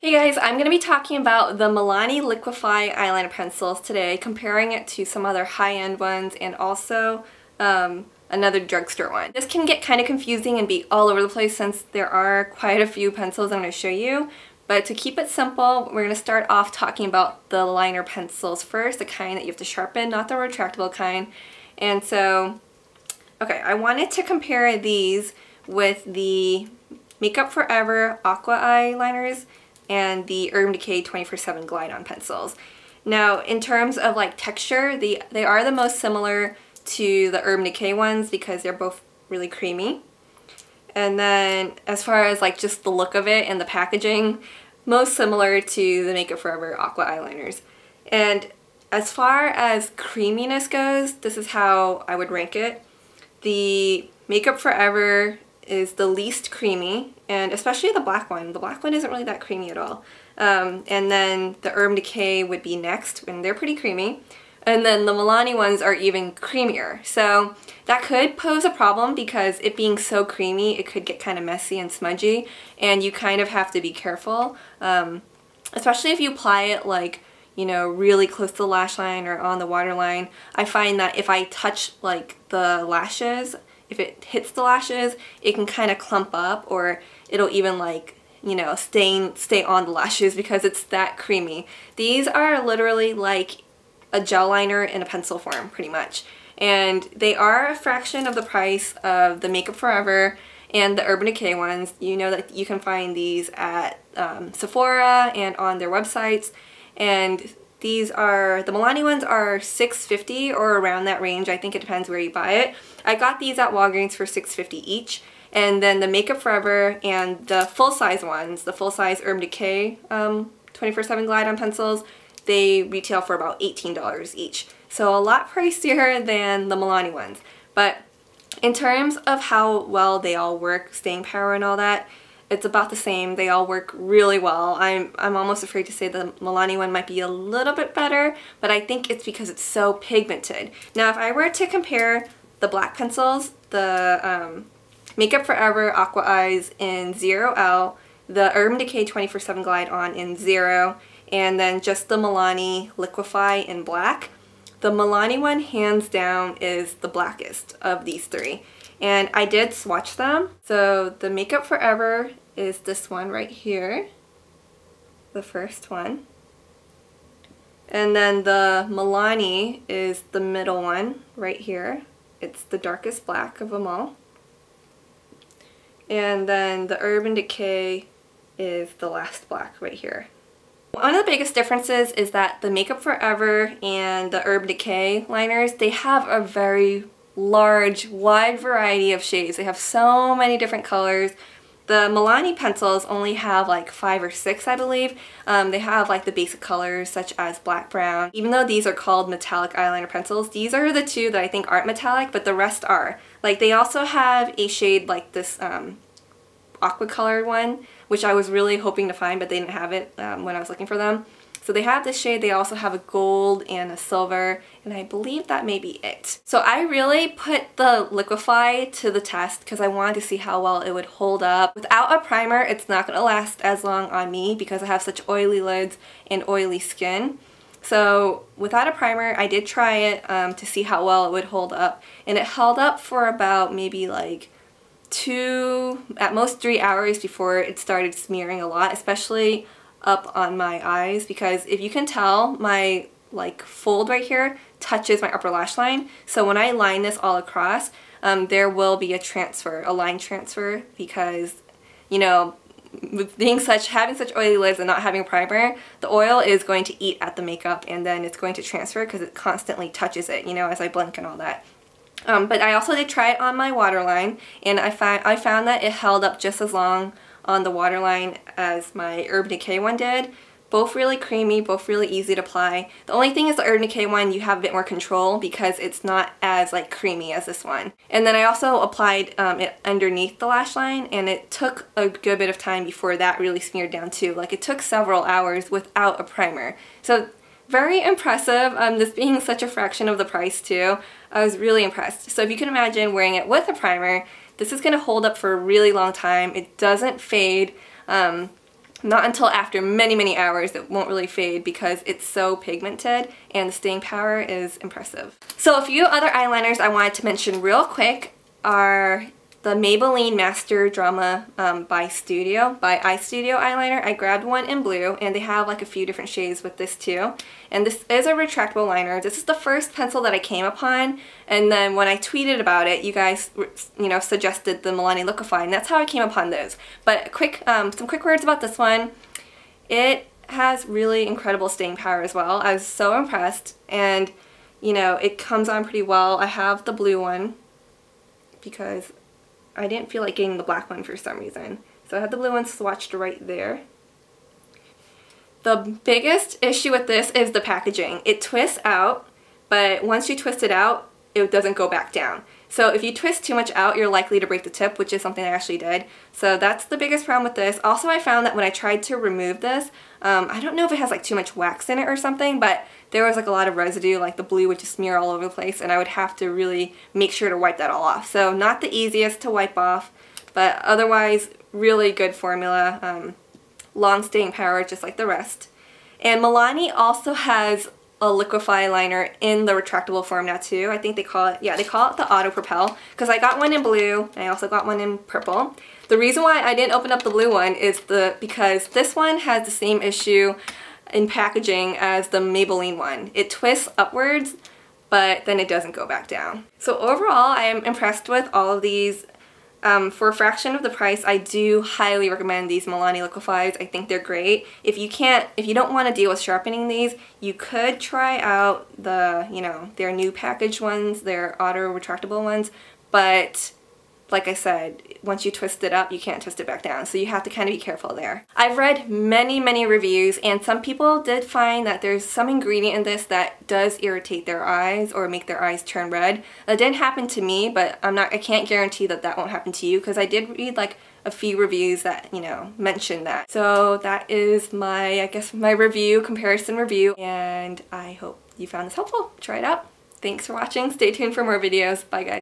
Hey guys, I'm going to be talking about the Milani Liquif'eye eyeliner pencils today, comparing it to some other high-end ones and also another drugstore one. This can get kind of confusing and be all over the place since there are quite a few pencils I'm going to show you. But to keep it simple, we're going to start off talking about the liner pencils first, the kind that you have to sharpen, not the retractable kind. And so, okay, I wanted to compare these with the Makeup Forever Aqua eyeliners and the Urban Decay 24/7 Glide-On pencils. Now, in terms of like texture, they are the most similar to the Urban Decay ones because they're both really creamy. And then as far as like just the look of it and the packaging, most similar to the Makeup Forever Aqua eyeliners. And as far as creaminess goes, this is how I would rank it. The Makeup Forever is the least creamy, and especially the black one. The black one isn't really that creamy at all. And then the Urban Decay would be next, and they're pretty creamy. And then the Milani ones are even creamier. So that could pose a problem because it being so creamy, it could get kind of messy and smudgy, and you kind of have to be careful. Especially if you apply it like, you know, really close to the lash line or on the waterline. I find that if I touch like the lashes, if it hits the lashes, it can kind of clump up, or it'll even like, you know, stay on the lashes because it's that creamy. These are literally like a gel liner in a pencil form, pretty much. And they are a fraction of the price of the Makeup Forever and the Urban Decay ones. You know that you can find these at Sephora and on their websites. And these are, the Milani ones are $6.50 or around that range. I think it depends where you buy it. I got these at Walgreens for $6.50 each. And then the Makeup Forever and the full-size ones, the full-size Urban Decay 24/7 Glide-On pencils, they retail for about $18 each. So a lot pricier than the Milani ones. But in terms of how well they all work, staying power and all that, it's about the same. They all work really well. I'm almost afraid to say the Milani one might be a little bit better, but I think it's because it's so pigmented. Now, if I were to compare the black pencils, the Makeup Forever Aqua Eyes in 0L, the Urban Decay 24/7 Glide-On in 0, and then just the Milani Liquif'eye in black, the Milani one hands down is the blackest of these three. And I did swatch them. So the Makeup Forever is this one right here, the first one. And then the Milani is the middle one right here. It's the darkest black of them all. And then the Urban Decay is the last black right here. One of the biggest differences is that the Makeup Forever and the Urban Decay liners, they have a very large, wide variety of shades. They have so many different colors. The Milani pencils only have like 5 or 6, I believe. They have like the basic colors such as black, brown. Even though these are called metallic eyeliner pencils, these are the two that I think aren't metallic, but the rest are. Like they also have a shade like this aqua colored one, which I was really hoping to find, but they didn't have it when I was looking for them. So they have this shade, they also have a gold and a silver, and I believe that may be it. So I really put the Liquif'eye to the test because I wanted to see how well it would hold up. Without a primer, it's not going to last as long on me because I have such oily lids and oily skin. So without a primer, I did try it to see how well it would hold up, and it held up for about maybe like 2, at most 3 hours before it started smearing a lot, especially up on my eyes, because if you can tell, my like fold right here touches my upper lash line. So when I line this all across, there will be a transfer, a line transfer, because, you know, with having such oily lids and not having a primer, the oil is going to eat at the makeup and then it's going to transfer because it constantly touches it, you know, as I blink and all that. But I also did try it on my waterline, and I found that it held up just as long on the waterline as my Urban Decay one did. Both really creamy, both really easy to apply. The only thing is the Urban Decay one, you have a bit more control because it's not as like creamy as this one. And then I also applied it underneath the lash line, and it took a good bit of time before that really smeared down too. Like it took several hours without a primer. So very impressive, this being such a fraction of the price too. I was really impressed. So if you can imagine wearing it with a primer, this is going to hold up for a really long time. It doesn't fade. not until after many, many hours it won't really fade because it's so pigmented and the staying power is impressive. So a few other eyeliners I wanted to mention real quick are the Maybelline Master Drama by Studio, by Eye Studio eyeliner. I grabbed one in blue, and they have like a few different shades with this too. And this is a retractable liner. This is the first pencil that I came upon, and then when I tweeted about it, you guys, suggested the Milani Liquif'eye, and that's how I came upon those. But some quick words about this one. It has really incredible staying power as well. I was so impressed, and it comes on pretty well. I have the blue one because I didn't feel like getting the black one for some reason. So I have the blue one swatched right there. The biggest issue with this is the packaging. It twists out, but once you twist it out, it doesn't go back down. So if you twist too much out, you're likely to break the tip, which is something I actually did. So that's the biggest problem with this. Also, I found that when I tried to remove this, I don't know if it has like too much wax in it or something, but there was like a lot of residue, like the blue would just smear all over the place, and I would have to really make sure to wipe that all off. So not the easiest to wipe off, but otherwise really good formula, long staying power just like the rest. And Milani also has a Liquif'eye liner in the retractable form now too. I think they call it the Auto Propel, because I got one in blue and I also got one in purple. The reason why I didn't open up the blue one is because this one has the same issue in packaging as the Maybelline one. It twists upwards, but then it doesn't go back down. So overall, I am impressed with all of these. For a fraction of the price, I do highly recommend these Milani Liquif'eyes. I think they're great. If you don't want to deal with sharpening these, you could try out their new packaged ones, their auto retractable ones, but like I said, once you twist it up, you can't twist it back down, so you have to kind of be careful there. I've read many, many reviews, and some people did find that there's some ingredient in this that does irritate their eyes or make their eyes turn red. That didn't happen to me, but I can't guarantee that that won't happen to you, because I did read like a few reviews that, mentioned that. So that is my comparison review, and I hope you found this helpful. Try it out. Thanks for watching. Stay tuned for more videos. Bye guys.